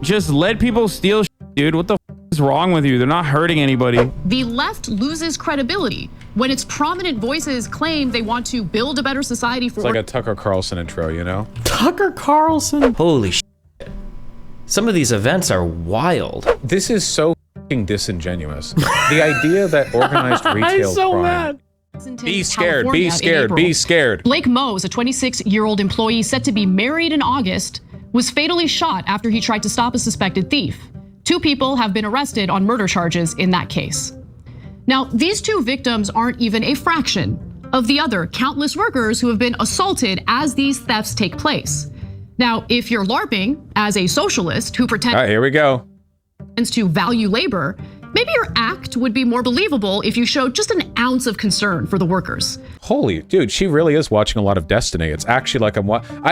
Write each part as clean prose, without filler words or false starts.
just let people steal shit, dude. What the is wrong with you? They're not hurting anybody. The left loses credibility when its prominent voices claim they want to build a better society for— It's like a Tucker Carlson intro, you know? Tucker Carlson? Holy shit. Some of these events are wild. This is so f***ing disingenuous. The idea that organized retail I'm so crime... mad. Be scared, be scared, be scared. Blake Mose, a 26-year-old employee set to be married in August, was fatally shot after he tried to stop a suspected thief. 2 people have been arrested on murder charges in that case. Now, these 2 victims aren't even a fraction of the other countless workers who have been assaulted as these thefts take place. Now, if you're LARPing as a socialist who pretends— All right, here we go. To value labor, maybe your act would be more believable if you showed just an ounce of concern for the workers. Holy dude, she really is watching a lot of Destiny. It's actually like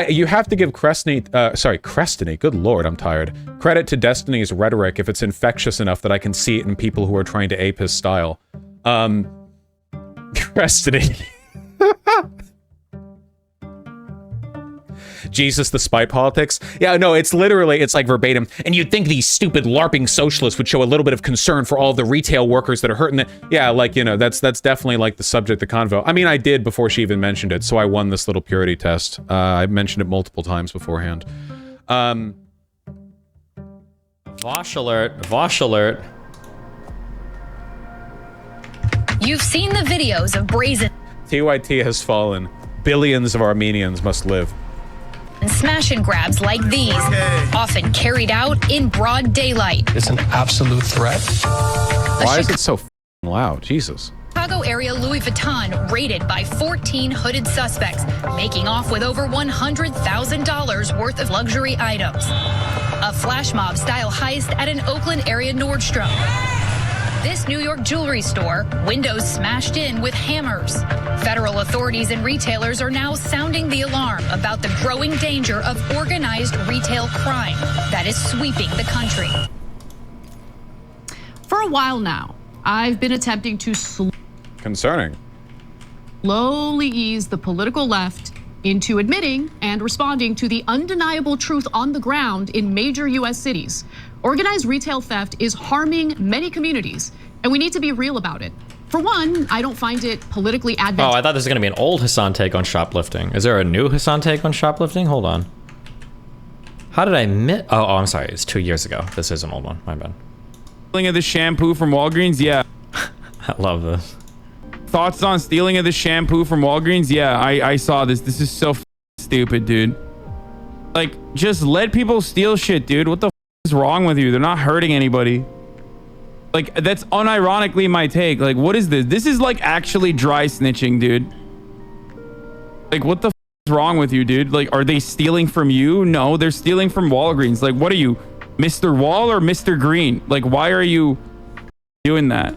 you have to give Crestiny, good lord, I'm tired. Credit to Destiny's rhetoric if it's infectious enough that I can see it in people who are trying to ape his style. Crestiny. Jesus, the spite politics. Yeah, no, it's literally, it's like verbatim. And you'd think these stupid LARPing socialists would show a little bit of concern for all the retail workers that are hurting it. Yeah, like, you know, that's definitely like the subject of the convo. I mean, I did before she even mentioned it, so I won this little purity test. I mentioned it multiple times beforehand. Vaush alert, Vaush alert. You've seen the videos of brazen TYT has fallen. Billions of Armenians must live. and smash and grabs like these, often carried out in broad daylight. It's an absolute threat. Why is it so loud? Jesus. Chicago area Louis Vuitton raided by 14 hooded suspects, making off with over $100,000 worth of luxury items. A flash mob style heist at an Oakland area Nordstrom. This New York jewelry store, windows smashed in with hammers. Federal authorities and retailers are now sounding the alarm about the growing danger of organized retail crime that is sweeping the country. For a while now, I've been attempting to Concerning. slowly ease the political left into admitting and responding to the undeniable truth on the ground in major US cities. Organized retail theft is harming many communities, and we need to be real about it. For one, I don't find it politically advantageous. Oh, I thought this was gonna be an old Hassan take on shoplifting. Is there a new Hassan take on shoplifting? Hold on. How did I miss? Oh, I'm sorry, it's 2 years ago. This is an old one, my bad. Stealing of the shampoo from Walgreens? Yeah. I love this. Thoughts on stealing of the shampoo from Walgreens? Yeah, I saw this. This is so stupid, dude. Like, just let people steal shit, dude. What the is wrong with you? They're not hurting anybody. Like, that's unironically my take. Like, what is this? This is like actually dry snitching, dude. Like, what the is wrong with you, dude? Like, are they stealing from you? No, they're stealing from Walgreens. Like, what are you, Mr. Wall or Mr. Green? Like, why are you doing that?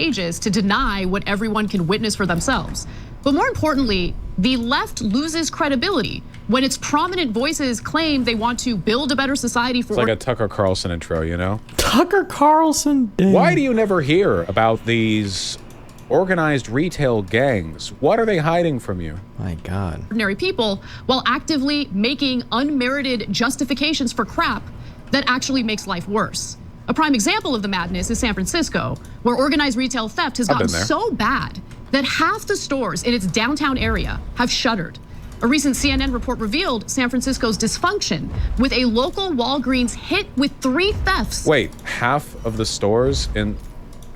To deny what everyone can witness for themselves. But more importantly, the left loses credibility when its prominent voices claim they want to build a better society for— It's like a Tucker Carlson intro, you know? Tucker Carlson? Dang. Why do you never hear about these organized retail gangs? What are they hiding from you? My God. Ordinary people, while actively making unmerited justifications for crap that actually makes life worse. A prime example of the madness is San Francisco, where organized retail theft has gotten so bad that half the stores in its downtown area have shuttered. A recent CNN report revealed San Francisco's dysfunction, with a local Walgreens hit with 3 thefts. Wait, half of the stores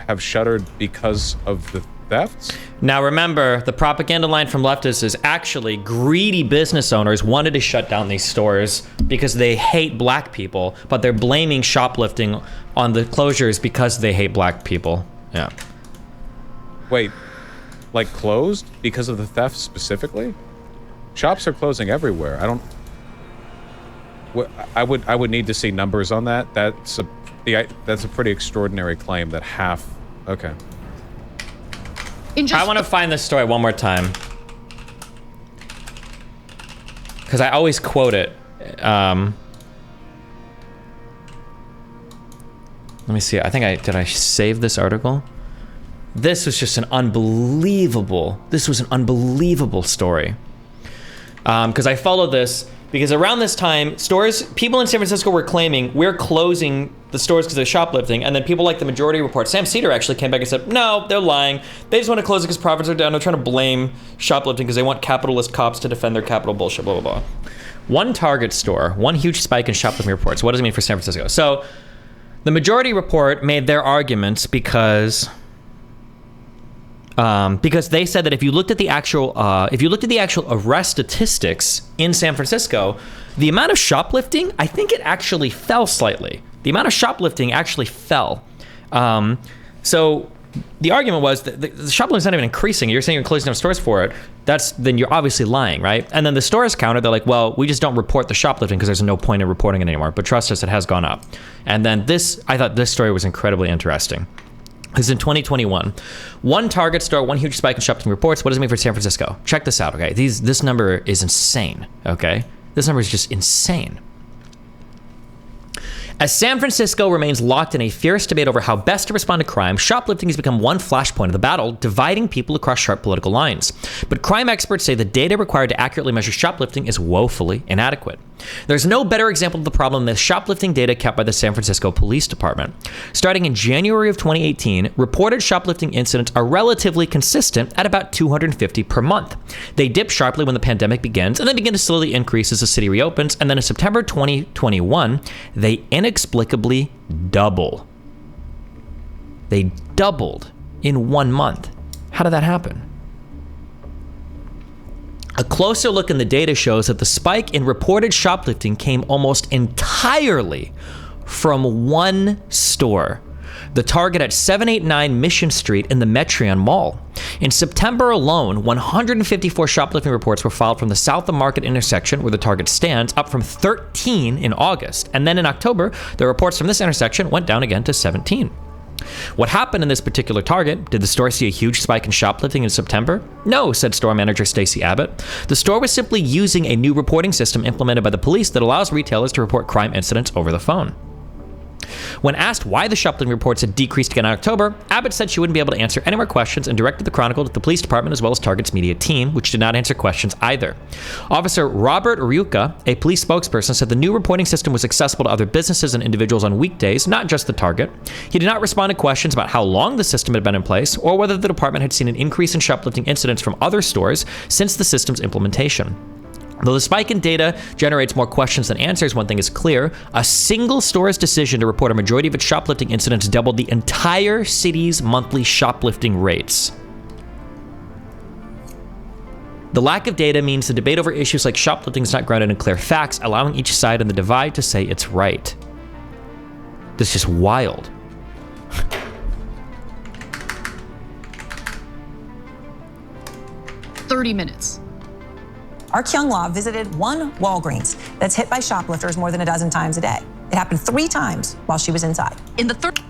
have shuttered because of the thefts? Now remember, the propaganda line from leftists is actually greedy business owners wanted to shut down these stores because they hate black people, but they're blaming shoplifting on the closures because they hate black people. Yeah. Wait, like closed because of the theft specifically? Shops are closing everywhere. I would need to see numbers on that. That's a pretty extraordinary claim that half. Okay. I want to find this story one more time because I always quote it. Let me see. I think did I save this article? This was just an unbelievable story. Because I followed this because around this time, people in San Francisco were claiming we're closing the stores because they're shoplifting, and then people like the Majority Report, Sam Cedar actually came back and said, no, they're lying. They just want to close it because profits are down. They're trying to blame shoplifting because they want capitalist cops to defend their capital bullshit, blah, blah, blah. One Target store, one huge spike in shoplifting reports. What does it mean for San Francisco? So the Majority Report made their arguments because they said that if you looked at the actual arrest statistics in San Francisco, the amount of shoplifting, I think it actually fell slightly. The amount of shoplifting actually fell. So the argument was that the shoplifting's not even increasing. You're saying you're closing down stores for it. Then you're obviously lying, right? And then the stores countered. They're like, well, we just don't report the shoplifting because there's no point in reporting it anymore. But trust us, it has gone up. And then I thought this story was incredibly interesting. Because in 2021, one Target store, one huge spike in shoplifting reports. What does it mean for San Francisco? Check this out, okay? This number is insane, okay? This number is just insane. As San Francisco remains locked in a fierce debate over how best to respond to crime, shoplifting has become one flashpoint of the battle, dividing people across sharp political lines. But crime experts say the data required to accurately measure shoplifting is woefully inadequate. There's no better example of the problem than the shoplifting data kept by the San Francisco Police Department. Starting in January of 2018, reported shoplifting incidents are relatively consistent at about 250 per month. They dip sharply when the pandemic begins and then begin to slowly increase as the city reopens, and then in September 2021, they inexplicably double. They doubled in 1 month. How did that happen? A closer look in the data shows that the spike in reported shoplifting came almost entirely from one store, the Target at 789 Mission Street in the Metreon Mall. In September alone, 154 shoplifting reports were filed from the South of Market intersection where the Target stands, up from 13 in August. And then in October, the reports from this intersection went down again to 17. What happened in this particular Target? Did the store see a huge spike in shoplifting in September? No, said store manager Stacy Abbott. The store was simply using a new reporting system implemented by the police that allows retailers to report crime incidents over the phone. When asked why the shoplifting reports had decreased again in October, Abbott said she wouldn't be able to answer any more questions and directed the Chronicle to the police department as well as Target's media team, which did not answer questions either. Officer Robert Ryuka, a police spokesperson, said the new reporting system was accessible to other businesses and individuals on weekdays, not just the Target. He did not respond to questions about how long the system had been in place or whether the department had seen an increase in shoplifting incidents from other stores since the system's implementation. Though the spike in data generates more questions than answers, one thing is clear. A single store's decision to report a majority of its shoplifting incidents doubled the entire city's monthly shoplifting rates. The lack of data means the debate over issues like shoplifting is not grounded in clear facts, allowing each side in the divide to say it's right. This is just wild. "30 minutes. Our Kyung Law visited one Walgreens that's hit by shoplifters more than a dozen times a day. It happened 3 times while she was inside.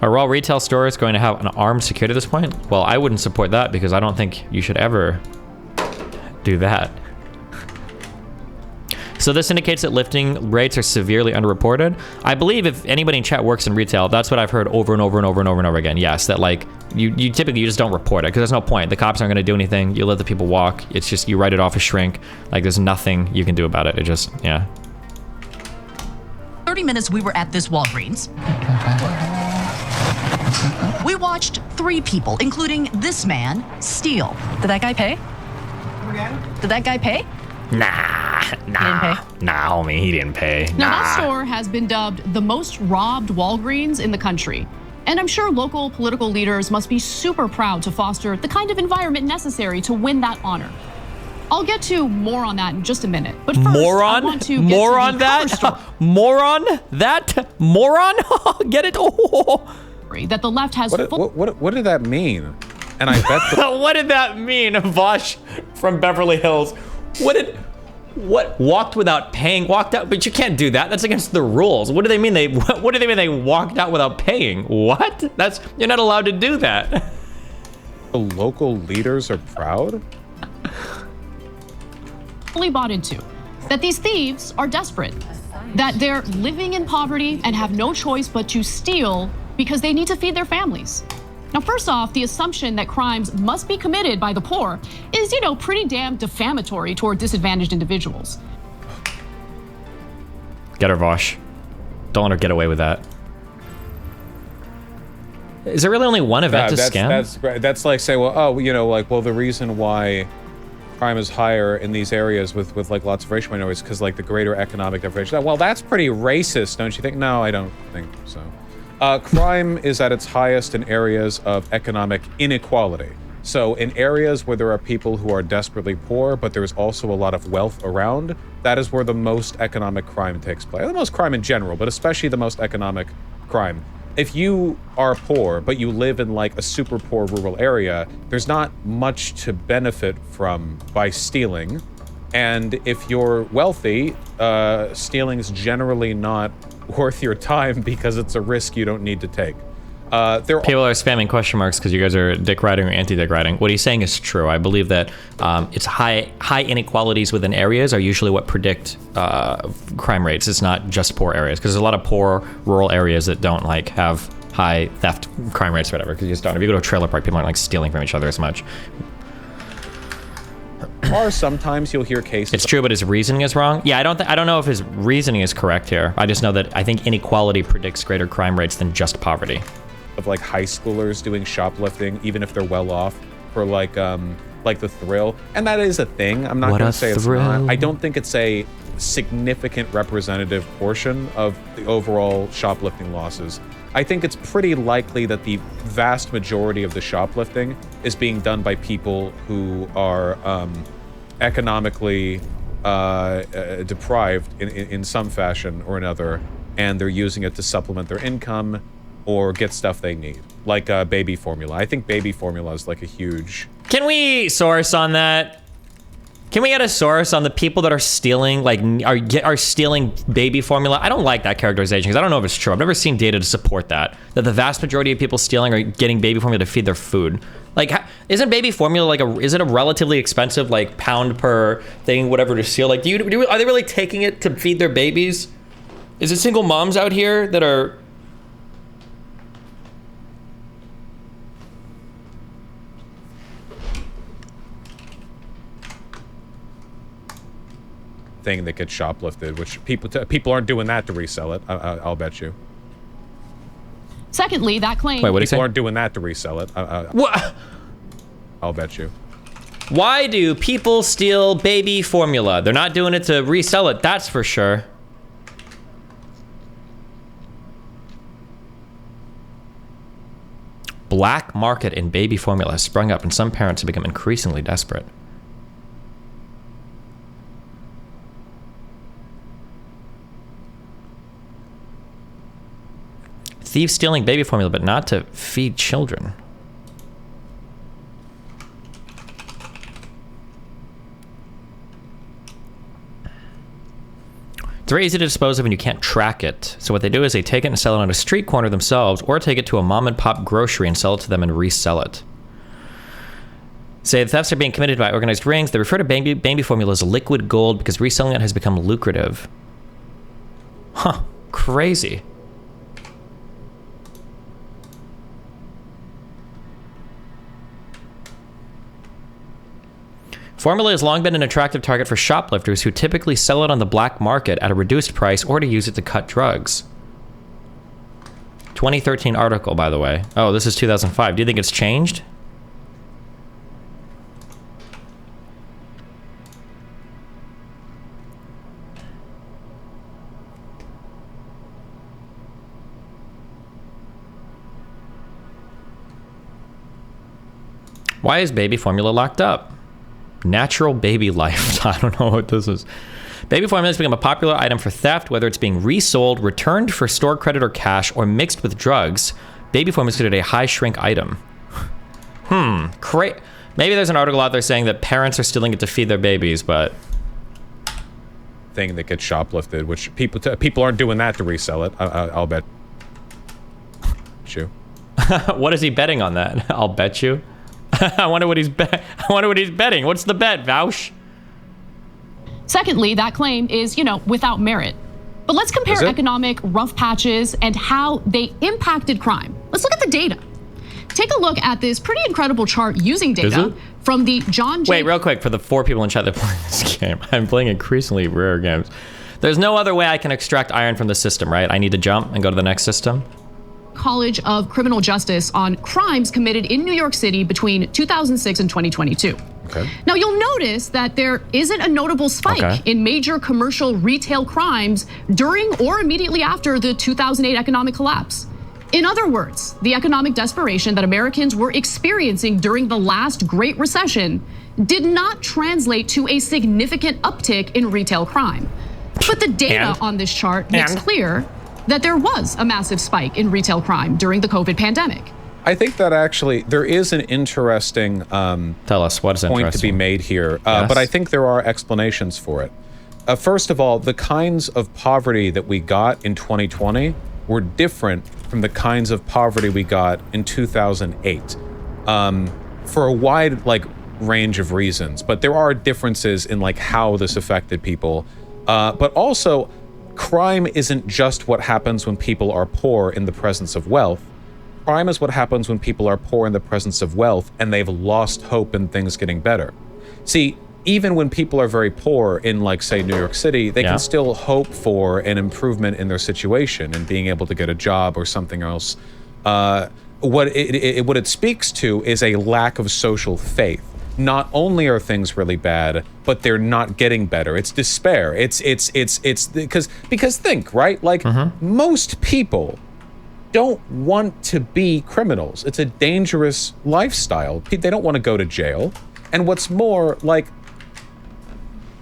Are all retail stores going to have an armed security at this point? Well, I wouldn't support that because I don't think you should ever do that. So this indicates that lifting rates are severely underreported. I believe if anybody in chat works in retail, that's what I've heard over and over and over and over and over again. Yes, that like you typically just don't report it because there's no point. The cops aren't going to do anything. You let the people walk. It's just you write it off as shrink. Like there's nothing you can do about it. It just, yeah. 30 minutes we were at this Walgreens. We watched 3 people, including this man, steal. Did that guy pay? Did that guy pay? Nah, homie, he didn't pay. Now, that store has been dubbed the most robbed Walgreens in the country. And I'm sure local political leaders must be super proud to foster the kind of environment necessary to win that honor. I'll get to more on that in just a minute. But first, I want to get to the cover story. Moron? Get it? Oh. That the left has what did that mean? And I bet what did that mean, Vaush from Beverly Hills? What walked without paying? Walked out, but you can't do that. That's against the rules. What do they mean? What do they mean they walked out without paying? What? You're not allowed to do that. The local leaders are proud? Fully bought into that these thieves are desperate, that they're living in poverty and have no choice but to steal because they need to feed their families. Now, first off, the assumption that crimes must be committed by the poor is, pretty damn defamatory toward disadvantaged individuals. Get her, Vaush. Don't let her get away with that. Is there really only one event to scam? That's like say, well, the reason why crime is higher in these areas with like lots of racial minorities because like the greater economic deprivation. Well, that's pretty racist, don't you think? No, I don't think so. Crime is at its highest in areas of economic inequality. So in areas where there are people who are desperately poor, but there's also a lot of wealth around, that is where the most economic crime takes place. The most crime in general, but especially the most economic crime. If you are poor, but you live in like a super poor rural area, there's not much to benefit from by stealing. And if you're wealthy, stealing's generally not worth your time because it's a risk you don't need to take. People are spamming question marks because you guys are dick riding or anti-dick riding. What he's saying is true. I believe that it's high inequalities within areas are usually what predict crime rates. It's not just poor areas because there's a lot of poor rural areas that don't like have high theft crime rates or whatever. Because you just don't. If you go to a trailer park, people aren't like stealing from each other as much. Or sometimes you'll hear cases. It's true, but his reasoning is wrong. Yeah, I don't know if his reasoning is correct here. I just know that I think inequality predicts greater crime rates than just poverty. Of like high schoolers doing shoplifting, even if they're well off, for like the thrill, and that is a thing. I'm not gonna say it's not. I don't think it's a significant representative portion of the overall shoplifting losses. I think it's pretty likely that the vast majority of the shoplifting is being done by people who are economically deprived in some fashion or another, and they're using it to supplement their income or get stuff they need, like baby formula. I think baby formula is like a huge... Can we source on that? Can we get a source on the people that are stealing, like, are stealing baby formula? I don't like that characterization because I don't know if it's true. I've never seen data to support that the vast majority of people stealing are getting baby formula to feed their food. Like, isn't baby formula like is it a relatively expensive, like, pound per thing, whatever, to steal? Like, are they really taking it to feed their babies? Is it single moms out here that are... thing that gets shoplifted, which people aren't doing that to resell it. I'll bet you. Secondly, that claim... Wait, what people aren't doing that to resell it. What? I'll bet you. Why do people steal baby formula? They're not doing it to resell it, that's for sure. Black market in baby formula has sprung up and some parents have become increasingly desperate. Thieves stealing baby formula, but not to feed children. It's very easy to dispose of when you can't track it. So what they do is they take it and sell it on a street corner themselves, or take it to a mom and pop grocery and sell it to them and resell it. Say the thefts are being committed by organized rings. They refer to baby formula as liquid gold because reselling it has become lucrative. Huh, crazy. Formula has long been an attractive target for shoplifters who typically sell it on the black market at a reduced price or to use it to cut drugs. 2013 article, by the way. Oh, this is 2005. Do you think it's changed? Why is baby formula locked up? Natural baby life. I don't know what this is. Baby formula has become a popular item for theft, whether it's being resold, returned for store credit or cash, or mixed with drugs. Baby formula is considered a high shrink item. Maybe there's an article out there saying that parents are stealing it to feed their babies, but... thing that gets shoplifted, which people aren't doing that to resell it. I'll bet you. What is he betting on that? I'll bet you. I wonder what he's betting. What's the bet, Vaush? Secondly, that claim is, without merit. But let's compare economic rough patches and how they impacted crime. Let's look at the data. Take a look at this pretty incredible chart using data from the John J. Wait, real quick, for the 4 people in chat that are playing this game, I'm playing increasingly rare games. There's no other way I can extract iron from the system, right? I need to jump and go to the next system. College of Criminal Justice on crimes committed in New York City between 2006 and 2022. Okay. Now you'll notice that there isn't a notable spike in major commercial retail crimes during or immediately after the 2008 economic collapse. In other words, the economic desperation that Americans were experiencing during the last Great Recession did not translate to a significant uptick in retail crime. But the data on this chart makes clear that there was a massive spike in retail crime during the COVID pandemic. I think that actually there is an interesting tell us what is point to be made here, but I think there are explanations for it. First of all, the kinds of poverty that we got in 2020 were different from the kinds of poverty we got in 2008 for a wide range of reasons. But there are differences in how this affected people. But also, crime isn't just what happens when people are poor in the presence of wealth. Crime is what happens when people are poor in the presence of wealth and they've lost hope in things getting better. See, even when people are very poor in, say, New York City, they can still hope for an improvement in their situation and being able to get a job or something else. What it speaks to is a lack of social faith. Not only are things really bad, but they're not getting better. It's despair. It's because think, right? Most people don't want to be criminals. It's a dangerous lifestyle. They don't want to go to jail. And what's more,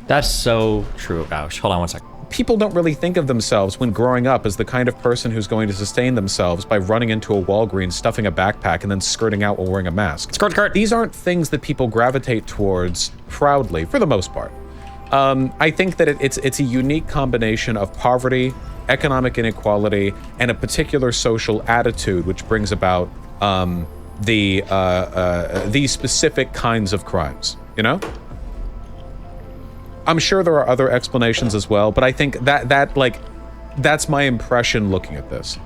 that's so true, Vaush. Hold on one second. People don't really think of themselves when growing up as the kind of person who's going to sustain themselves by running into a Walgreens, stuffing a backpack, and then skirting out while wearing a mask. Skirt. These aren't things that people gravitate towards proudly, for the most part. I think that it's a unique combination of poverty, economic inequality, and a particular social attitude which brings about these specific kinds of crimes, you know? I'm sure there are other explanations as well, but I think that's my impression looking at this.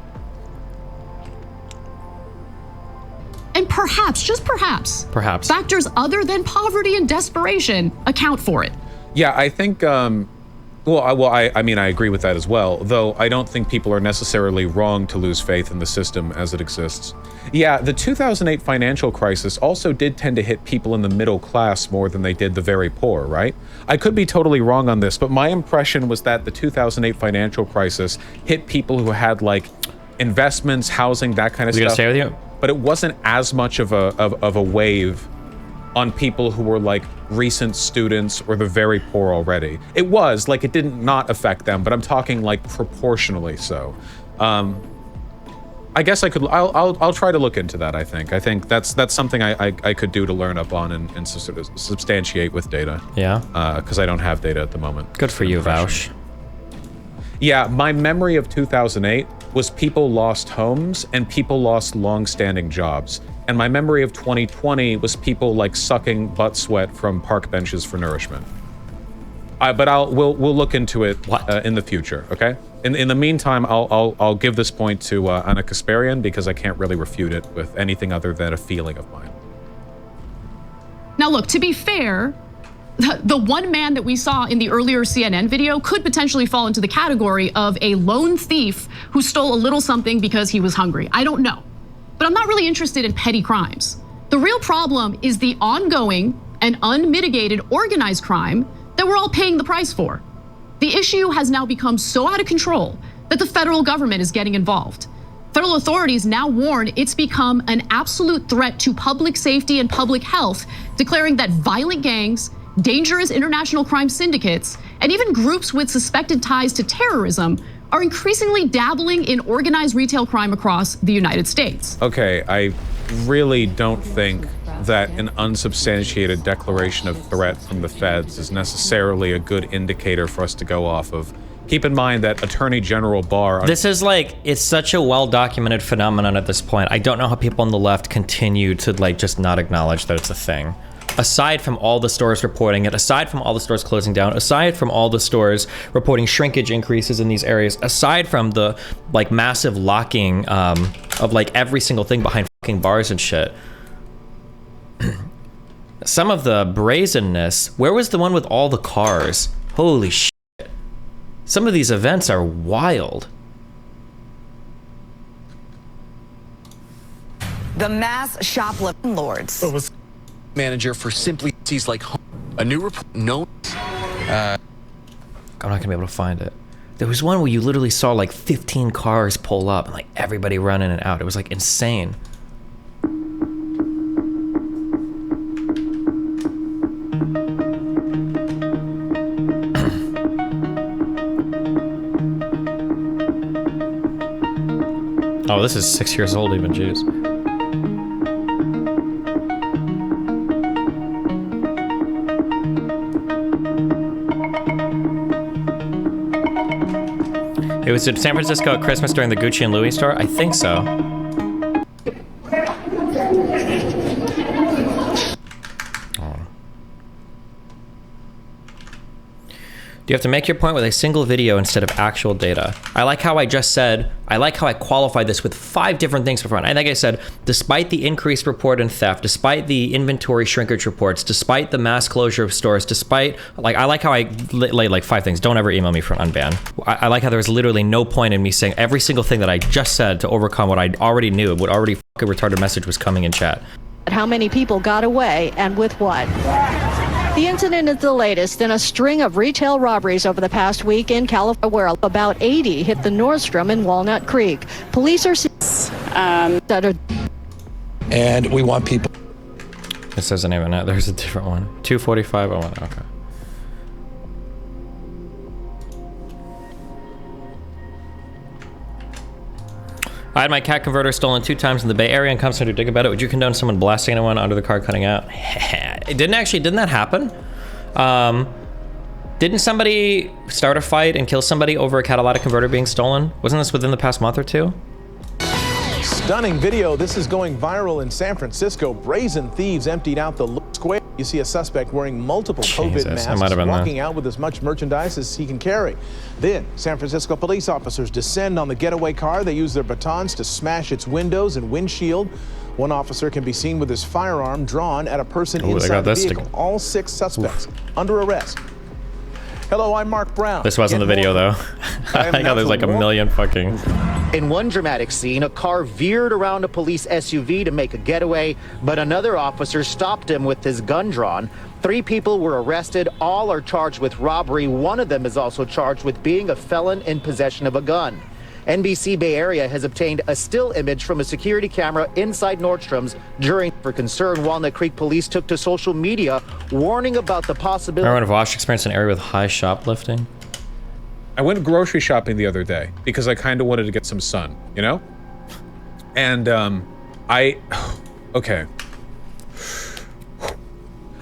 And perhaps, just perhaps, factors other than poverty and desperation account for it. Yeah, I think, I mean, I agree with that as well, though I don't think people are necessarily wrong to lose faith in the system as it exists. Yeah, the 2008 financial crisis also did tend to hit people in the middle class more than they did the very poor, right? I could be totally wrong on this, but my impression was that the 2008 financial crisis hit people who had investments, housing, that kind of stuff. We gonna stay with you? But it wasn't as much of a wave on people who were recent students or the very poor already. It was it didn't not affect them, but I'm talking proportionally so. I guess I'll try to look into that. I think that's something I could do to learn up on and sort of substantiate with data. Yeah. Because I don't have data at the moment. Good for you, Vaush. Yeah, my memory of 2008 was people lost homes and people lost long-standing jobs. And my memory of 2020 was people sucking butt sweat from park benches for nourishment. But we'll look into it in the future, okay? In the meantime, I'll give this point to Ana Kasparian because I can't really refute it with anything other than a feeling of mine. Now look, to be fair, the one man that we saw in the earlier CNN video could potentially fall into the category of a lone thief who stole a little something because he was hungry. I don't know. But I'm not really interested in petty crimes. The real problem is the ongoing and unmitigated organized crime that we're all paying the price for. The issue has now become so out of control that the federal government is getting involved. Federal authorities now warn it's become an absolute threat to public safety and public health, declaring that violent gangs, dangerous international crime syndicates, and even groups with suspected ties to terrorism are increasingly dabbling in organized retail crime across the United States. Okay, I really don't think that an unsubstantiated declaration of threat from the feds is necessarily a good indicator for us to go off of. Keep in mind that Attorney General Barr... This is it's such a well-documented phenomenon at this point. I don't know how people on the left continue to just not acknowledge that it's a thing. aside from all the stores reporting it, aside from all the stores closing down, aside from all the stores reporting shrinkage increases in these areas, aside from the like massive locking of like every single thing behind fucking bars and shit. Some of the brazenness. Where was the one with all the cars? Holy shit. Some of these events are wild. The mass shoplifting lords. It was manager for Simply Sees Like Home. A new report. No. I'm not gonna be able to find it. There was one where you literally saw like 15 cars pull up and like everybody run in and out. It was like insane. Oh, this is 6 years old even, jeez. It was in San Francisco at Christmas during the Gucci and Louis store? I think so. You have to make your point with a single video instead of actual data. I like how I just said, I like how I qualified this with 5 different things before. I think I said, despite the increased report in theft, despite the inventory shrinkage reports, despite the mass closure of stores, despite, like, I like how I laid like 5 things. Don't ever email me for an unban. I like how there was literally no point in me saying every single thing that I just said to overcome what I already knew, what already fucking retarded message was coming in chat. How many people got away and with what? The incident is the latest in a string of retail robberies over the past week in California, where about 80 hit the Nordstrom in Walnut Creek. Police are and we want people. This doesn't even know. There's a different one. 24501. Okay. I had my cat converter stolen 2 times in the Bay Area and constantly dig about it. Would you condone someone blasting anyone under the car cutting out? Didn't that happen? Didn't somebody start a fight and kill somebody over a catalytic converter being stolen? Wasn't this within the past month or 2? Stunning video. This is going viral in San Francisco. Brazen thieves emptied out the square. You see a suspect wearing multiple COVID masks, walking out with as much merchandise as he can carry. Then, San Francisco police officers descend on the getaway car. They use their batons to smash its windows and windshield. One officer can be seen with his firearm drawn at a person inside the vehicle. All 6 suspects under arrest. Hello, I'm Mark Brown. This wasn't the video, though. I think there's like a million fucking... In one dramatic scene, a car veered around a police SUV to make a getaway, but another officer stopped him with his gun drawn. 3 people were arrested. All are charged with robbery. One of them is also charged with being a felon in possession of a gun. NBC Bay Area has obtained a still image from a security camera inside Nordstrom's during for concern. Walnut Creek police took to social media, warning about the possibility. Remember when Vaush experienced an area with high shoplifting? I went grocery shopping the other day because I kind of wanted to get some sun, you know? And okay.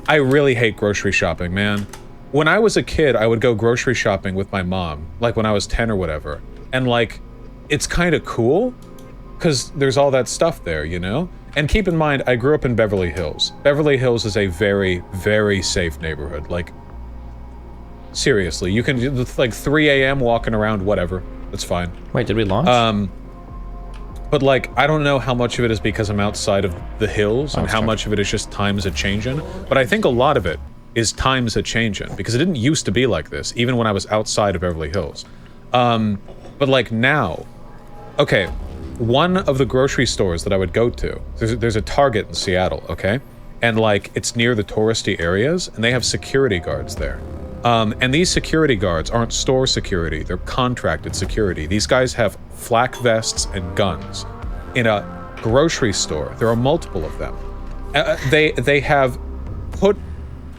I really hate grocery shopping, man. When I was a kid, I would go grocery shopping with my mom, like when I was 10 or whatever. And like, it's kind of cool because there's all that stuff there, you know? And keep in mind, I grew up in Beverly Hills. Beverly Hills is a very, very safe neighborhood. Like, seriously, you can, like 3 a.m. walking around, whatever. That's fine. Wait, did we launch? But like, I don't know how much of it is because I'm outside of the hills and how much of it is just times a changing. But I think a lot of it is times a changing because it didn't used to be like this, even when I was outside of Beverly Hills. But like now, okay, one of the grocery stores that I would go to, there's a Target in Seattle, okay? And like, it's near the touristy areas and they have security guards there. And these security guards aren't store security, they're contracted security. These guys have flak vests and guns. In a grocery store, there are multiple of them. They have put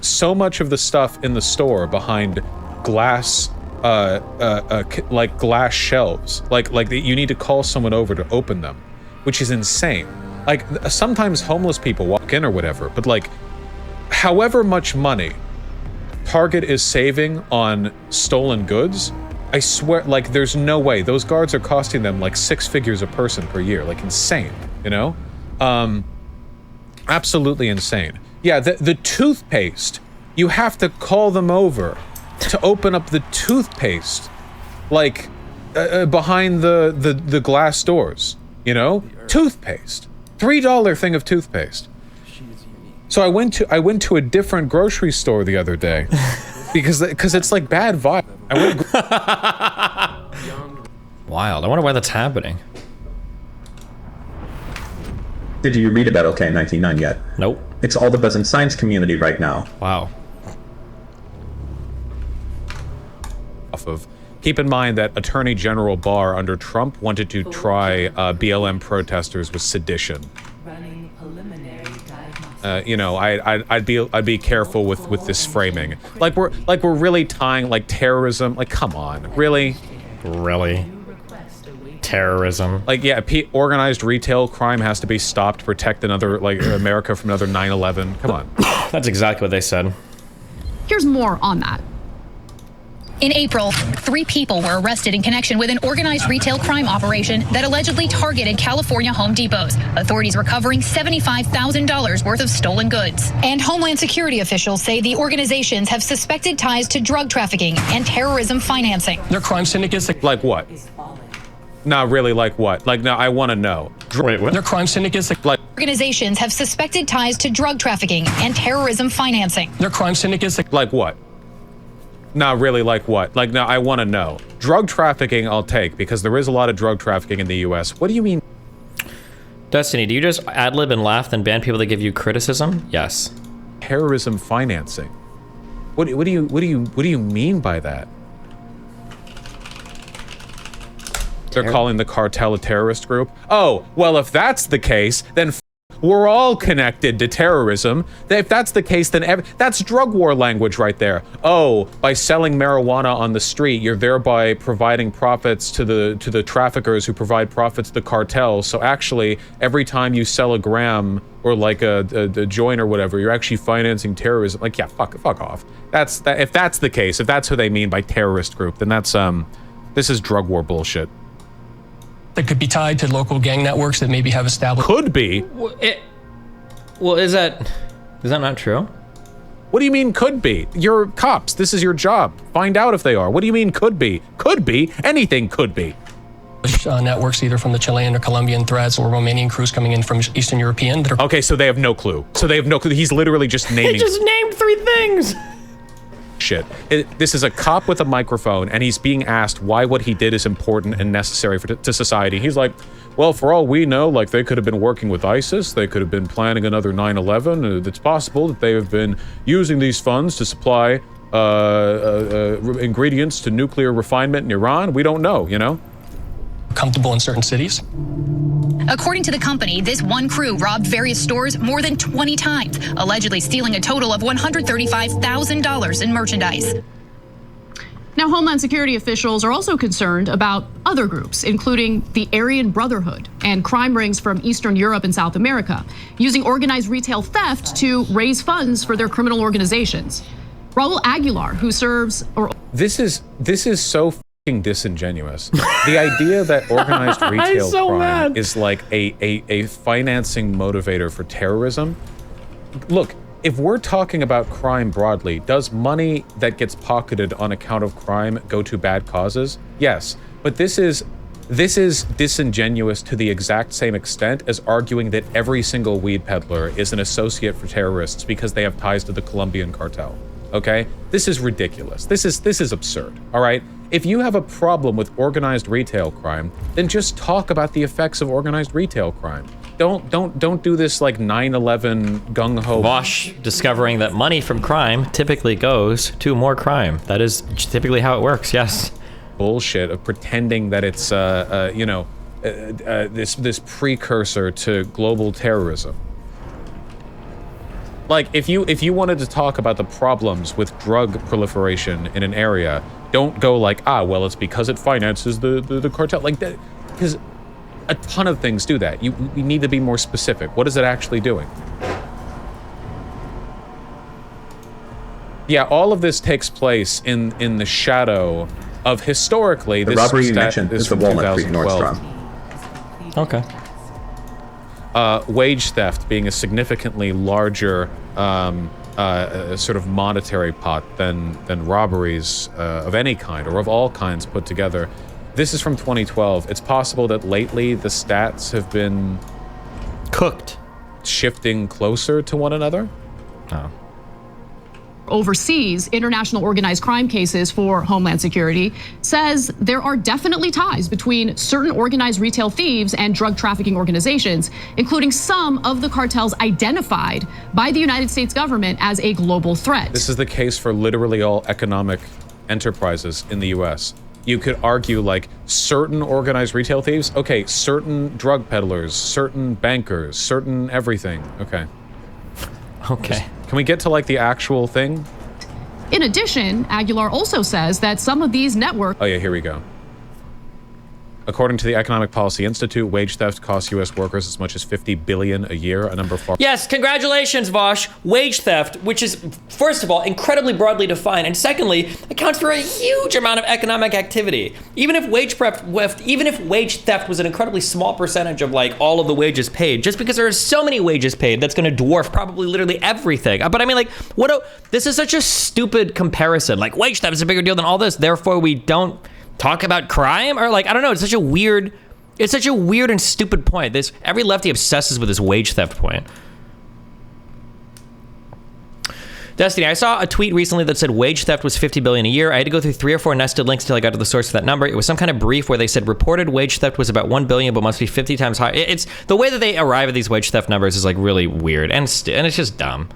so much of the stuff in the store behind glass, like glass shelves. Like you need to call someone over to open them, which is insane. Like, sometimes homeless people walk in or whatever, but like, however much money Target is saving on stolen goods, I swear, like, there's no way. Those guards are costing them like 6 figures a person per year. Like, insane, you know? Absolutely insane. Yeah, the toothpaste. You have to call them over to open up the toothpaste, like behind the glass doors. You know, toothpaste. $3 thing of toothpaste. So I went to a different grocery store the other day because it's like bad vibe. Wild. I wonder why that's happening. Did you read about OK 99 yet? Nope. It's all the buzz in science community right now. Wow. Keep in mind that Attorney General Barr under Trump wanted to try BLM protesters with sedition. You know, I'd be careful with this framing. Like we're really tying like terrorism. Like, come on, really? Terrorism. Like, yeah, organized retail crime has to be stopped to protect another, like, America from another 9/11. Come on. That's exactly what they said. Here's more on that. In April, 3 people were arrested in connection with an organized retail crime operation that allegedly targeted California Home Depots. Authorities recovering $75,000 worth of stolen goods. And Homeland Security officials say the organizations have suspected ties to drug trafficking and terrorism financing. They're crime syndicates. Like what? Not really, like what? Like, no, I want to know. Wait, what? They're crime syndicates. Like, organizations have suspected ties to drug trafficking and terrorism financing. They're crime syndicates. Like what? Not really, like what? Like, no, I want to know. Drug trafficking I'll take, because there is a lot of drug trafficking in the US. What do you mean? Destiny, do you just ad-lib and laugh and ban people that give you criticism? Yes. Terrorism financing. What do you mean by that? They're calling the cartel a terrorist group? Oh, well, if that's the case, then we're all connected to terrorism. If that's the case, then that's drug war language right there. Oh, by selling marijuana on the street, you're thereby providing profits to the traffickers who provide profits to the cartel. So actually, every time you sell a gram or like a joint or whatever, you're actually financing terrorism. Like, yeah, fuck off. If that's the case, if that's who they mean by terrorist group, then that's this is drug war bullshit. That could be tied to local gang networks that maybe have established. Could be. Well, is that not true? What do you mean could be? You're cops. This is your job. Find out if they are. What do you mean could be? Could be. Anything could be. Networks either from the Chilean or Colombian threats or Romanian crews coming in from Eastern European. That are okay, so they have no clue. He's literally just naming. He just named 3 things. Shit. This is a cop with a microphone, and he's being asked why what he did is important and necessary to society. He's like, well, for all we know, like, they could have been working with ISIS. They could have been planning another 9/11. It's possible that they have been using these funds to supply ingredients to nuclear refinement in Iran. We don't know, you know? Comfortable in certain cities. According to the company, this one crew robbed various stores more than 20 times, allegedly stealing a total of $135,000 in merchandise. Now, Homeland Security officials are also concerned about other groups, including the Aryan Brotherhood and crime rings from Eastern Europe and South America, using organized retail theft to raise funds for their criminal organizations. Raul Aguilar, who serves... This is so disingenuous. The idea that organized retail crime is like a financing motivator for terrorism. Look, if we're talking about crime broadly, does money that gets pocketed on account of crime go to bad causes? Yes, but this is disingenuous to the exact same extent as arguing that every single weed peddler is an associate for terrorists because they have ties to the Colombian cartel. Okay? This is ridiculous. This is absurd. All right? If you have a problem with organized retail crime, then just talk about the effects of organized retail crime. Don't do this like 9/11 gung-ho. Vaush discovering that money from crime typically goes to more crime. That is typically how it works. Yes. Bullshit of pretending that it's this precursor to global terrorism. Like, if you wanted to talk about the problems with drug proliferation in an area, don't go like, well, it's because it finances the cartel. Like that, because a ton of things do that. We need to be more specific. What is it actually doing? Yeah, all of this takes place in the shadow of historically. The robbery you mentioned is the Walnut Creek Nordstrom. Okay. wage theft being a significantly larger sort of monetary pot than robberies of any kind or of all kinds put together. This is from 2012. It's possible that lately the stats have been cooked, shifting closer to one another. Oh. Overseas international organized crime cases for Homeland Security says there are definitely ties between certain organized retail thieves and drug trafficking organizations, including some of the cartels identified by the United States government as a global threat. This is the case for literally all economic enterprises in the US. You could argue like certain organized retail thieves, okay, certain drug peddlers, certain bankers, certain everything, okay. Okay. Can we get to like the actual thing? In addition, Aguilar also says that some of these networks— Oh yeah, here we go. According to the Economic Policy Institute, wage theft costs U.S. workers as much as $50 billion a year, a number far— Yes, congratulations, Vaush. Wage theft, which is, first of all, incredibly broadly defined, and secondly, accounts for a huge amount of economic activity. Even if wage theft was an incredibly small percentage of like all of the wages paid, just because there are so many wages paid, that's going to dwarf probably literally everything. But I mean, like, this is such a stupid comparison. Like, wage theft is a bigger deal than all this, therefore we don't talk about crime? Or like, I don't know, it's such a weird and stupid point. Every lefty obsesses with this wage theft point. Destiny, I saw a tweet recently that said wage theft was $50 billion a year. I had to go through 3 or 4 nested links until I got to the source of that number. It was some kind of brief where they said reported wage theft was about $1 billion, but must be 50 times higher. It's the way that they arrive at these wage theft numbers is like really weird and it's just dumb.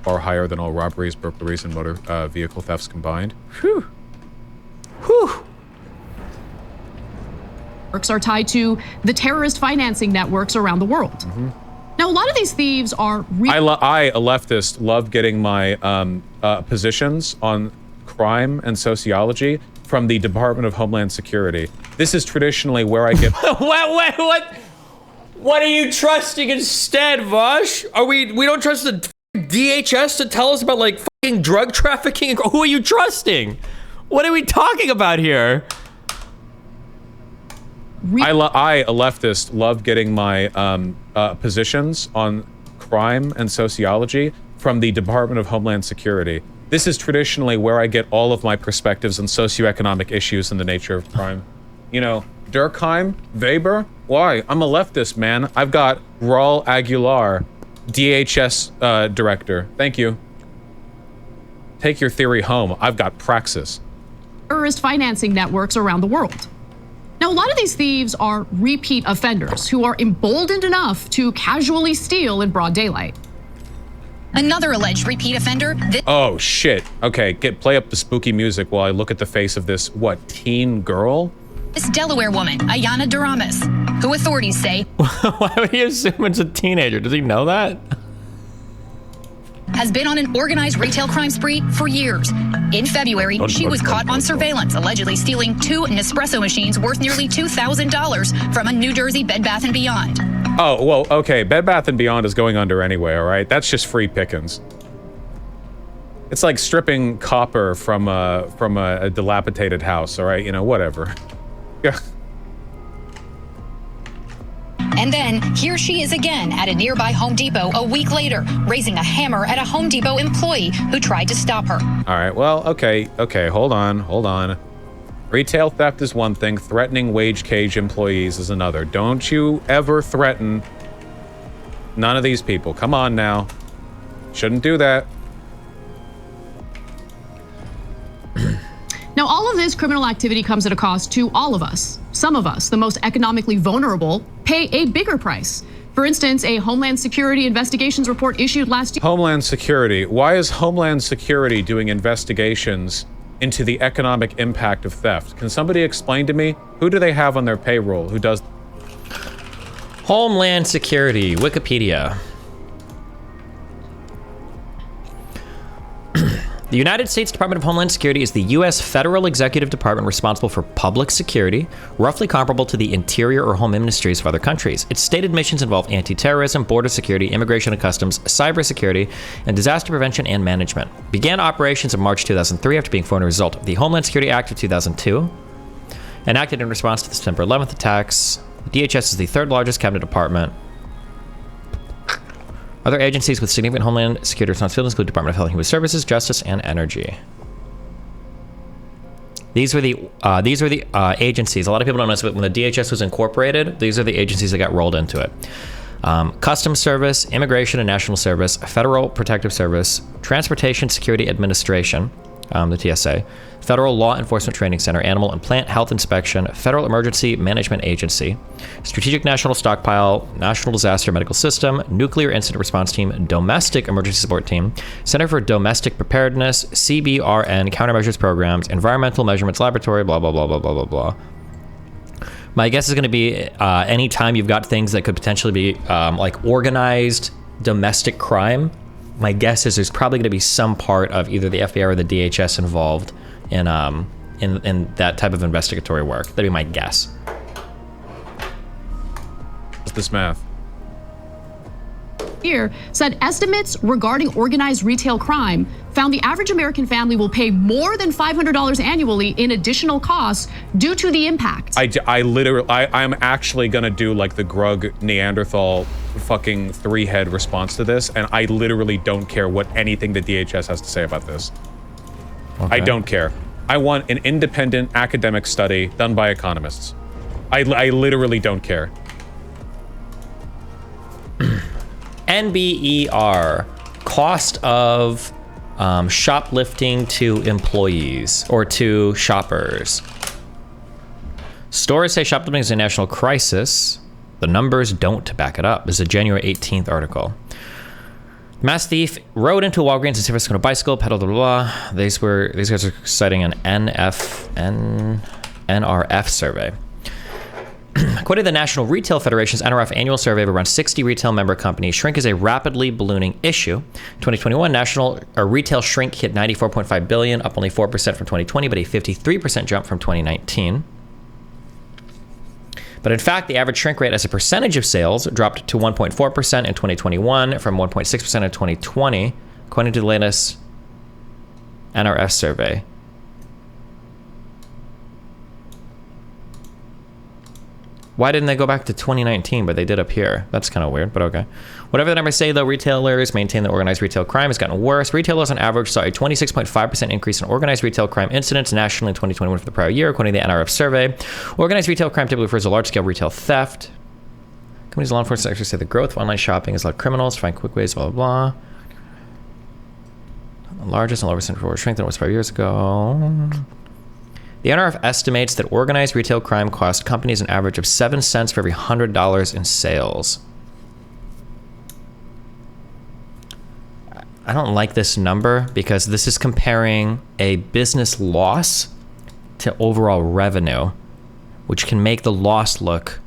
Far higher than all robberies, burglaries, and motor vehicle thefts combined. Whew. Whew. are tied to the terrorist financing networks around the world. Mm-hmm. Now, a lot of these thieves are— I, a leftist, love getting my positions on crime and sociology from the Department of Homeland Security. This is traditionally where I get— What are you trusting instead, Vaush? We don't trust the DHS to tell us about like fucking drug trafficking? Who are you trusting? What are we talking about here? I, a leftist, love getting my positions on crime and sociology from the Department of Homeland Security. This is traditionally where I get all of my perspectives on socioeconomic issues and the nature of crime. You know, Durkheim, Weber, why? I'm a leftist, man. I've got Raul Aguilar, DHS director. Thank you. Take your theory home. I've got praxis. Terrorist financing networks around the world. Now, a lot of these thieves are repeat offenders who are emboldened enough to casually steal in broad daylight. Another alleged repeat offender— Oh shit. Okay, play up the spooky music while I look at the face of this, what, teen girl? this Delaware woman, Ayana Duramas, who authorities say— Why would he assume it's a teenager? Does he know that? has been on an organized retail crime spree for years. In February, she was caught on surveillance, allegedly stealing 2 Nespresso machines worth nearly $2,000 from a New Jersey Bed Bath & Beyond. Oh, well, okay, Bed Bath & Beyond is going under anyway, all right? That's just free pickings. It's like stripping copper from a dilapidated house, all right? You know, whatever. Yeah. And then, here she is again at a nearby Home Depot a week later, raising a hammer at a Home Depot employee who tried to stop her. All right, well, okay, hold on. Retail theft is one thing, threatening wage cage employees is another. Don't you ever threaten none of these people. Come on now. Shouldn't do that. Now, all of this criminal activity comes at a cost to all of us. Some of us, the most economically vulnerable, pay a bigger price. For instance, a Homeland Security investigations report issued last year— Homeland Security. Why is Homeland Security doing investigations into the economic impact of theft? Can somebody explain to me? Who do they have on their payroll? Who does? Homeland Security, Wikipedia. The United States Department of Homeland Security is the U.S. federal executive department responsible for public security, roughly comparable to the interior or home ministries of other countries. Its stated missions involve anti-terrorism, border security, immigration and customs, cybersecurity, and disaster prevention and management. Began operations in March 2003 after being formed as a result of the Homeland Security Act of 2002, enacted in response to the September 11th attacks. The DHS is the third largest cabinet department. Other agencies with significant homeland security responsibilities include Department of Health and Human Services, Justice, and Energy. These were the agencies. A lot of people don't know this, but when the DHS was incorporated, these are the agencies that got rolled into it. Customs Service, Immigration and National Service, Federal Protective Service, Transportation Security Administration, the TSA, Federal Law Enforcement Training Center, Animal and Plant Health Inspection, Federal Emergency Management Agency, Strategic National Stockpile, National Disaster Medical System, Nuclear Incident Response Team, Domestic Emergency Support Team, Center for Domestic Preparedness, CBRN, Countermeasures Programs, Environmental Measurements Laboratory, blah, blah, blah, blah, blah, blah, blah. My guess is going to be anytime you've got things that could potentially be like organized domestic crime, my guess is there's probably going to be some part of either the FBI or the DHS involved in that type of investigatory work. That'd be my guess. What's this math? Here said estimates regarding organized retail crime found the average American family will pay more than $500 annually in additional costs due to the impact. I'm actually gonna do like the Grug Neanderthal fucking 3-head response to this, and I literally don't care what anything the DHS has to say about this. Okay. I don't care. I want an independent academic study done by economists. I literally don't care. NBER, cost of shoplifting to employees or to shoppers. Stores say shoplifting is a national crisis. The numbers don't back it up. This is a January 18th article. Mass thief rode into a Walgreens in San Francisco on a bicycle, pedaled, blah, blah, blah. These guys are citing an NRF survey. According to the National Retail Federation's NRF annual survey of around 60 retail member companies, shrink is a rapidly ballooning issue. 2021, national retail shrink hit $94.5 billion, up only 4% from 2020, but a 53% jump from 2019. But in fact, the average shrink rate as a percentage of sales dropped to 1.4% in 2021 from 1.6% in 2020, according to the latest NRF survey. Why didn't they go back to 2019, but they did up here? That's kind of weird, but okay. Whatever the numbers say, though, retailers maintain that organized retail crime has gotten worse. Retailers on average saw a 26.5% increase in organized retail crime incidents nationally in 2021 for the prior year, according to the NRF survey. Organized retail crime typically refers to large-scale retail theft. Companies and law enforcement actually say the growth of online shopping has allowed criminals to find quick ways, blah, blah, blah. The largest and lowest for shrink than it was 5 years ago. The NRF estimates that organized retail crime cost companies an average of 7 cents for every $100 in sales. I don't like this number because this is comparing a business loss to overall revenue, which can make the loss look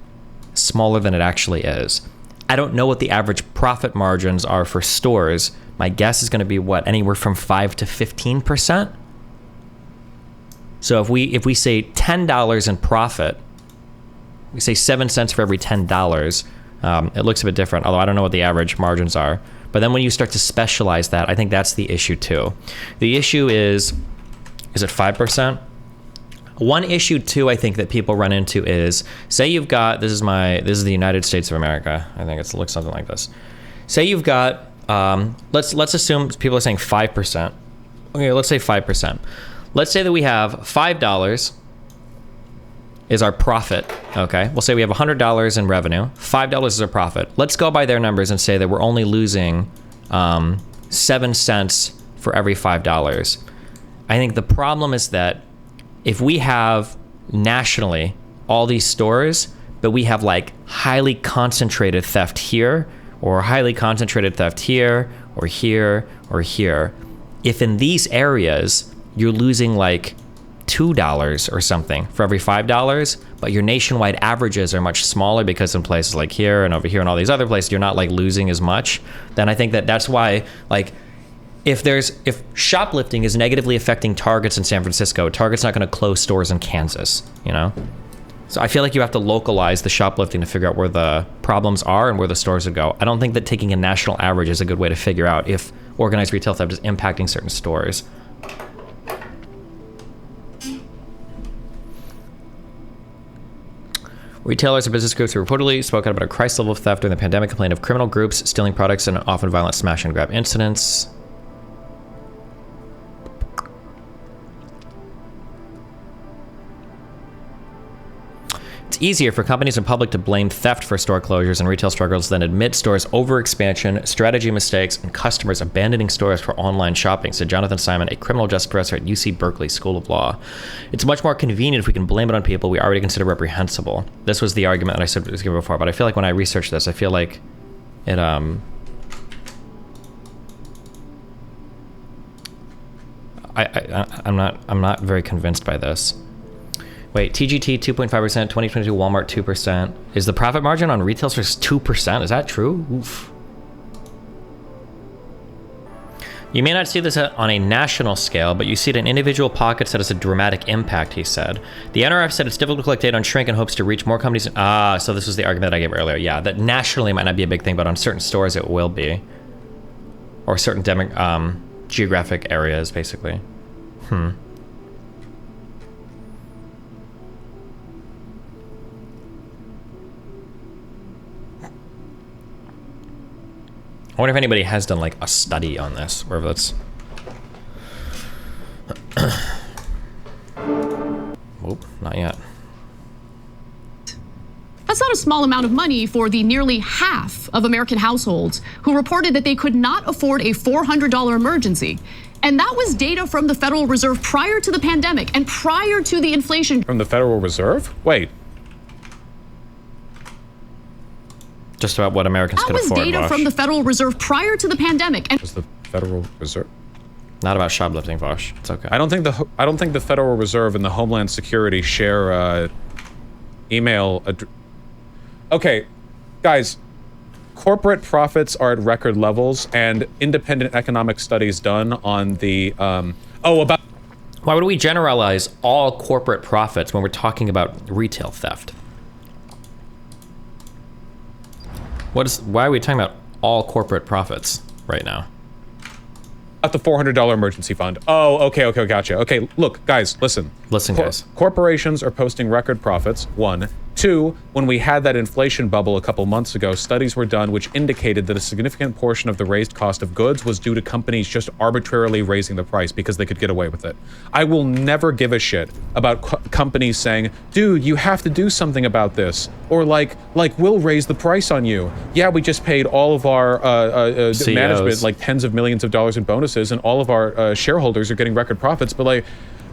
smaller than it actually is. I don't know what the average profit margins are for stores. My guess is going to be what, anywhere from 5 to 15%. So if we say $10 in profit, we say 7 cents for every $10. It looks a bit different, although I don't know what the average margins are. But then when you start to specialize that, I think that's the issue too. The issue is it 5%? One issue too, I think that people run into is, say you've got, this is the United States of America. I think it looks something like this. Say you've got, let's assume people are saying 5%. Okay, let's say 5%. Let's say that we have $5 is our profit, okay? We'll say we have $100 in revenue, $5 is our profit. Let's go by their numbers and say that we're only losing 7 cents for every $5. I think the problem is that if we have nationally all these stores, but we have like highly concentrated theft here, or highly concentrated theft here, or here, or here, if in these areas you're losing like $2 or something for every $5, but your nationwide averages are much smaller because in places like here and over here and all these other places, you're not like losing as much, then I think that's why, like, if shoplifting is negatively affecting Targets in San Francisco, Target's not gonna close stores in Kansas, you know? So I feel like you have to localize the shoplifting to figure out where the problems are and where the stores would go. I don't think that taking a national average is a good way to figure out if organized retail theft is impacting certain stores. Retailers and business groups have reportedly spoken about a crisis level of theft during the pandemic, complained of criminal groups stealing products and often violent smash and grab incidents. It's easier for companies and public to blame theft for store closures and retail struggles than admit stores' overexpansion, strategy mistakes, and customers abandoning stores for online shopping, said Jonathan Simon, a criminal justice professor at UC Berkeley School of Law. It's much more convenient if we can blame it on people we already consider reprehensible. This was the argument that I said was given before, but I feel like when I researched this, I feel like it, I'm not very convinced by this. Wait, TGT 2.5%, 2022 Walmart 2%. Is the profit margin on retail stores 2%? Is that true? Oof. You may not see this on a national scale, but you see it in individual pockets that has a dramatic impact, he said. The NRF said it's difficult to collect data on shrink and hopes to reach more companies. So this was the argument that I gave earlier. Yeah, that nationally might not be a big thing, but on certain stores it will be. Or certain geographic areas, basically. I wonder if anybody has done like a study on this, or if that's... Whoop, not yet. That's not a small amount of money for the nearly half of American households who reported that they could not afford a $400 emergency. And that was data from the Federal Reserve prior to the pandemic and prior to the inflation. From the Federal Reserve? Wait. Just about what Americans could afford. That was data from the Federal Reserve prior to the pandemic. And was the Federal Reserve? Not about shoplifting, Vaush. It's okay. I don't think the Federal Reserve and the Homeland Security share email. Okay, guys, corporate profits are at record levels, and independent economic studies done on the about. Why would we generalize all corporate profits when we're talking about retail theft? Why are we talking about all corporate profits right now? At the $400 emergency fund. Oh, okay, gotcha. Okay, look, guys, listen. Listen, guys. Corporations are posting record profits, 1. 2, when we had that inflation bubble a couple months ago, studies were done which indicated that a significant portion of the raised cost of goods was due to companies just arbitrarily raising the price because they could get away with it. I will never give a shit about companies saying, dude, you have to do something about this. Or like we'll raise the price on you. Yeah, we just paid all of our management like tens of millions of dollars in bonuses, and all of our shareholders are getting record profits, but like,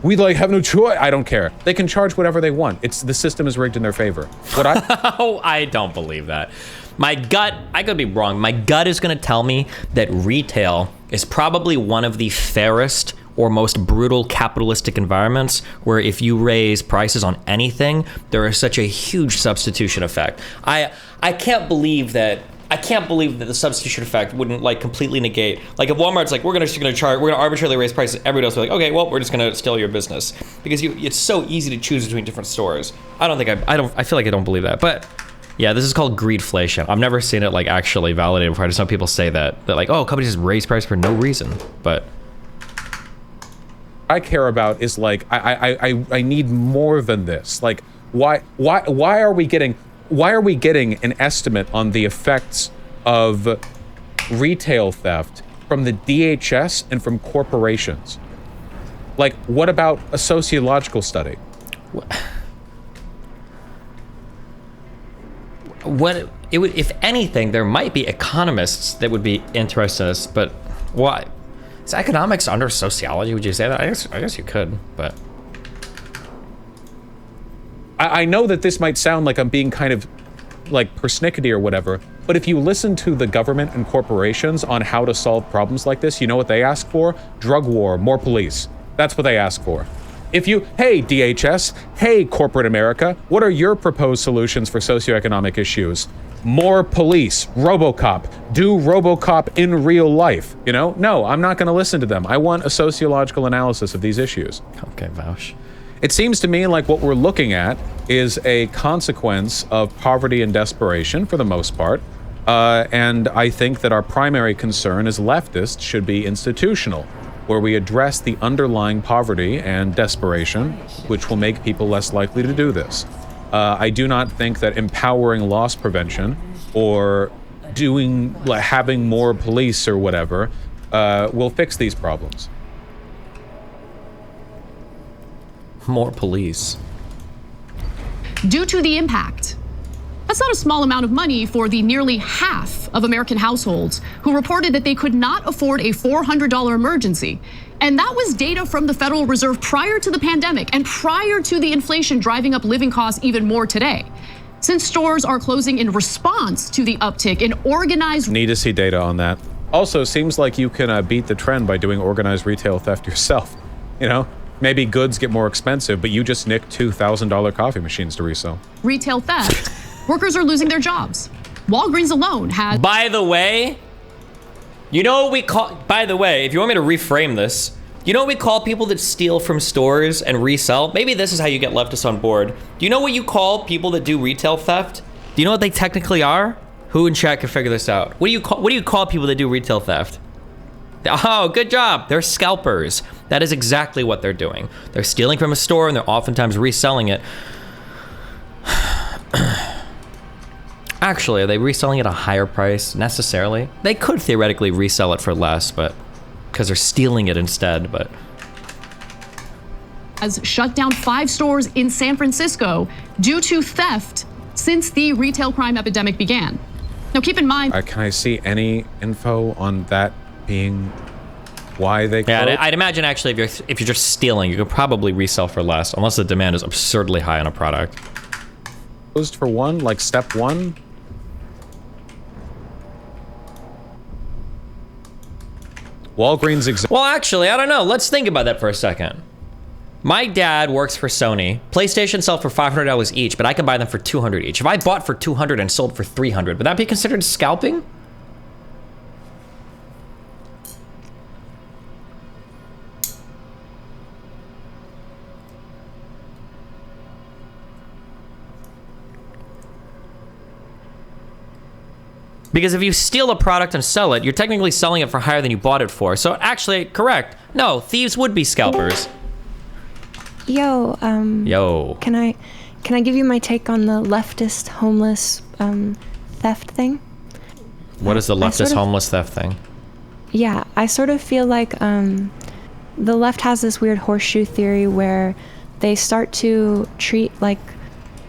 we have no choice. I don't care. They can charge whatever they want. The system is rigged in their favor. Oh, I don't believe that. My gut, I could be wrong. My gut is going to tell me that retail is probably one of the fairest or most brutal capitalistic environments where if you raise prices on anything, there is such a huge substitution effect. I can't believe that the substitution effect wouldn't like completely negate. Like if Walmart's like, we're gonna arbitrarily raise prices, everybody else will be like, okay, well, we're just gonna steal your business, because it's so easy to choose between different stores. I feel like I don't believe that. But yeah, this is called greedflation. I've never seen it like actually validated before. I just know people say that like, oh, companies just raise price for no reason. But I care about is like I need more than this. Like why are we getting an estimate on the effects of retail theft from the DHS and from corporations? Like, what about a sociological study? If anything, there might be economists that would be interested in this, but why? Is economics under sociology? Would you say that? I guess you could, but I know that this might sound like I'm being kind of like persnickety or whatever, but if you listen to the government and corporations on how to solve problems like this, you know what they ask for? Drug war, more police. That's what they ask for. Hey DHS, hey corporate America, what are your proposed solutions for socioeconomic issues? More police, RoboCop, do RoboCop in real life, you know? No, I'm not gonna listen to them. I want a sociological analysis of these issues. Okay, Vaush. It seems to me like what we're looking at is a consequence of poverty and desperation for the most part. And I think that our primary concern as leftists should be institutional, where we address the underlying poverty and desperation, which will make people less likely to do this. I do not think that empowering loss prevention or having more police or whatever will fix these problems. More police. Due to the impact. That's not a small amount of money for the nearly half of American households who reported that they could not afford a $400 emergency. And that was data from the Federal Reserve prior to the pandemic and prior to the inflation driving up living costs even more today. Since stores are closing in response to the uptick in organized... Need to see data on that. Also, seems like you can beat the trend by doing organized retail theft yourself. You know, maybe goods get more expensive, but you just nick $2,000 coffee machines to resell. Retail theft. Workers are losing their jobs. Walgreens alone had... By the way, you know what we call... By the way, if you want me to reframe this, you know what we call people that steal from stores and resell? Maybe this is how you get leftists on board. Do you know what you call people that do retail theft? Do you know what they technically are? Who in chat can figure this out? What do you call people that do retail theft? Oh, good job. They're scalpers. That is exactly what they're doing. They're stealing from a store and they're oftentimes reselling it. Actually, are they reselling it at a higher price necessarily? They could theoretically resell it for less, but because they're stealing it instead, but. Has shut down 5 stores in San Francisco due to theft since the retail crime epidemic began. Now keep in mind. Can I see any info on that being why they closed? Yeah, I'd imagine actually if you're just stealing, you could probably resell for less, unless the demand is absurdly high on a product. Closed for one, like step 1? Walgreens. Well, actually, I don't know. Let's think about that for a second. My dad works for Sony. PlayStation sell for $500 each, but I can buy them for $200 each. If I bought for $200 and sold for $300, would that be considered scalping? Because if you steal a product and sell it, you're technically selling it for higher than you bought it for. So actually, correct. No, thieves would be scalpers. Yo, Yo. Can I give you my take on the leftist homeless theft thing? What is the leftist homeless theft thing? Yeah, I sort of feel like the left has this weird horseshoe theory where they start to treat, like,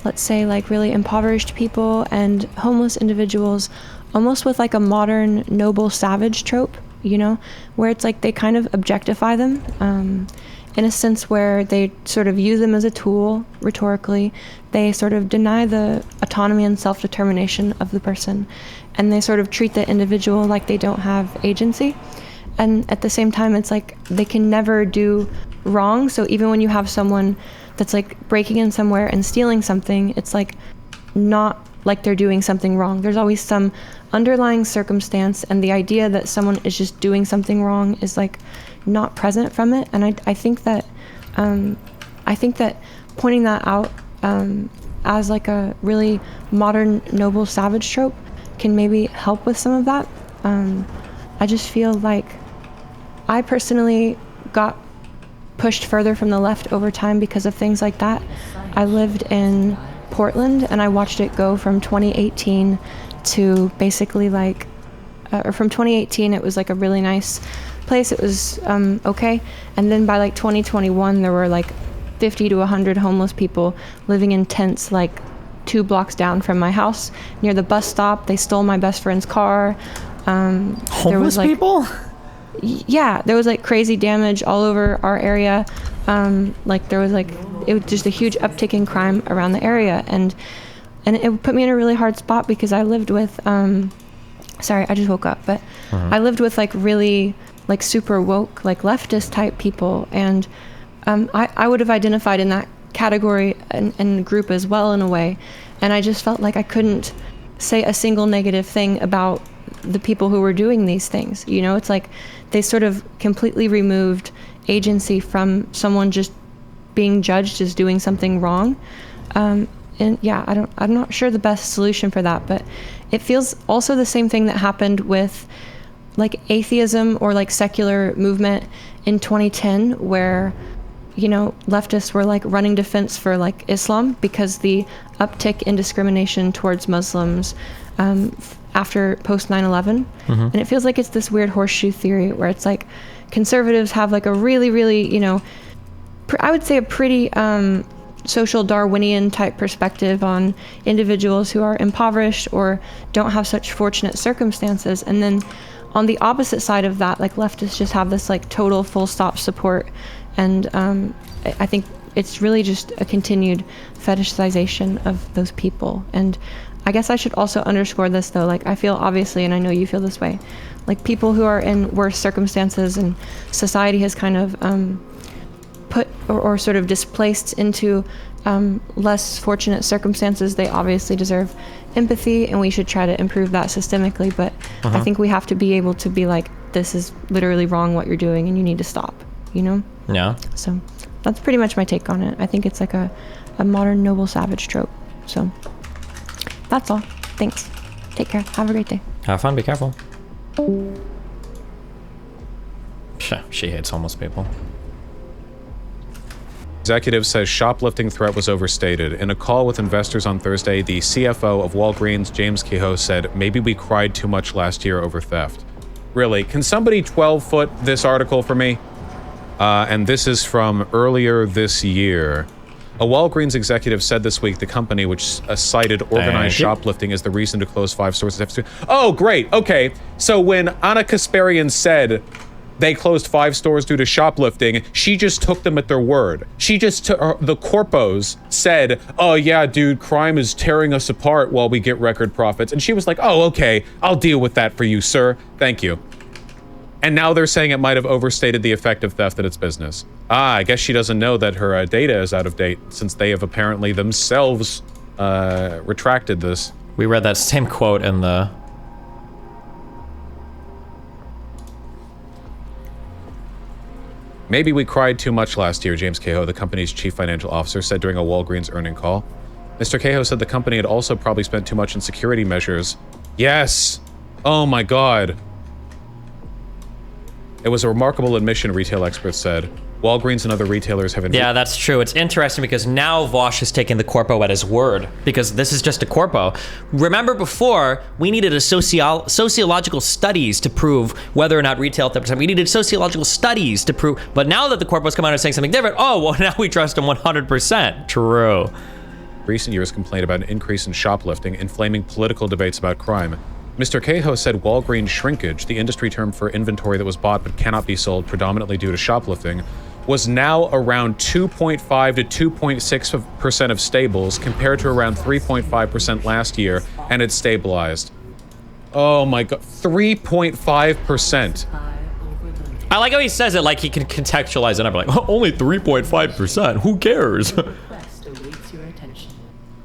let's say, like really impoverished people and homeless individuals almost with like a modern noble savage trope, you know, where it's like they kind of objectify them in a sense where they sort of use them as a tool rhetorically. They sort of deny the autonomy and self-determination of the person, and they sort of treat the individual like they don't have agency. And at the same time, it's like they can never do wrong. So even when you have someone that's like breaking in somewhere and stealing something, it's like not like they're doing something wrong. There's always some underlying circumstance, and the idea that someone is just doing something wrong is like not present from it. And I think that pointing that out as like a really modern noble savage trope can maybe help with some of that. I just feel like I personally got pushed further from the left over time because of things like that. I lived in Portland and I watched it go from 2018 to basically like, or from 2018 it was like a really nice place. It was okay. And then by like 2021 there were like 50 to 100 homeless people living in tents like 2 blocks down from my house near the bus stop. They stole my best friend's car. There was like, people? Yeah, there was like crazy damage all over our area. Like there was like, it was just a huge uptick in crime around the area, and it put me in a really hard spot because I lived with sorry, I just woke up, but I lived with like really like super woke, like leftist type people, and I would have identified in that category and group as well in a way, and I just felt like I couldn't say a single negative thing about the people who were doing these things. You know, it's like they sort of completely removed agency from someone just being judged as doing something wrong. And yeah, I'm not sure the best solution for that, but it feels also the same thing that happened with like atheism or like secular movement in 2010, where you know, leftists were like running defense for like Islam because the uptick in discrimination towards Muslims after post 9/11, and it feels like it's this weird horseshoe theory where it's like conservatives have like a really, really, you know, I would say a pretty social Darwinian type perspective on individuals who are impoverished or don't have such fortunate circumstances, and then on the opposite side of that, like leftists just have this like total full stop support, and I think it's really just a continued fetishization of those people. And I guess I should also underscore this though, like I feel obviously, and I know you feel this way, like people who are in worse circumstances and society has kind of put or sort of displaced into less fortunate circumstances, they obviously deserve empathy, and we should try to improve that systemically. But I think we have to be able to be like, this is literally wrong what you're doing and you need to stop, you know? Yeah. So that's pretty much my take on it. I think it's like a modern noble savage trope. So that's all. Thanks. Take care. Have a great day. Have fun. Be careful. She hates homeless people. Executive says shoplifting threat was overstated. In a call with investors on Thursday, the CFO of Walgreens, James Kehoe, said, maybe we cried too much last year over theft. Really, can somebody 12-foot this article for me? And this is from earlier this year. A Walgreens executive said this week the company, which cited organized shoplifting as the reason to close 5 stores. Oh, great. Okay. So when Ana Kasparian said they closed 5 stores due to shoplifting, she just took them at their word. She just took, the corpos said, oh yeah, dude, crime is tearing us apart while we get record profits. And she was like, oh, okay, I'll deal with that for you, sir. Thank you. And now they're saying it might have overstated the effect of theft in its business. I guess she doesn't know that her data is out of date, since they have apparently themselves retracted this. We read that same quote in the... Maybe we cried too much last year, James Kehoe, the company's chief financial officer, said during a Walgreens earnings call. Mr. Kehoe said the company had also probably spent too much in security measures. Yes! Oh my god. It was a remarkable admission, retail experts said. Walgreens and other retailers have... Yeah, that's true. It's interesting because now Vaush is taking the corpo at his word, because this is just a corpo. Remember before, we needed a sociological studies to prove whether or not retail theft... We needed sociological studies to prove... But now that the corpo's come out and saying something different, oh, well, now we trust him 100%. True. Recent years complained about an increase in shoplifting, inflaming political debates about crime. Mr. Kehoe said Walgreens shrinkage, the industry term for inventory that was bought but cannot be sold predominantly due to shoplifting, was now around 2.5 to 2.6% of stables compared to around 3.5% last year, and it's stabilized. Oh my god, 3.5%. I like how he says it like he can contextualize it up, like, oh, only 3.5%, who cares?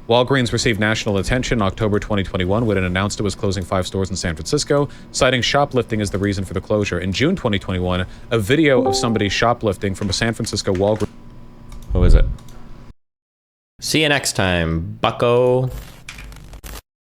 Walgreens received national attention in October 2021 when it announced it was closing 5 stores in San Francisco, citing shoplifting as the reason for the closure. In June 2021, a video of somebody shoplifting from a San Francisco Walgreens... Who is it? See you next time, bucko.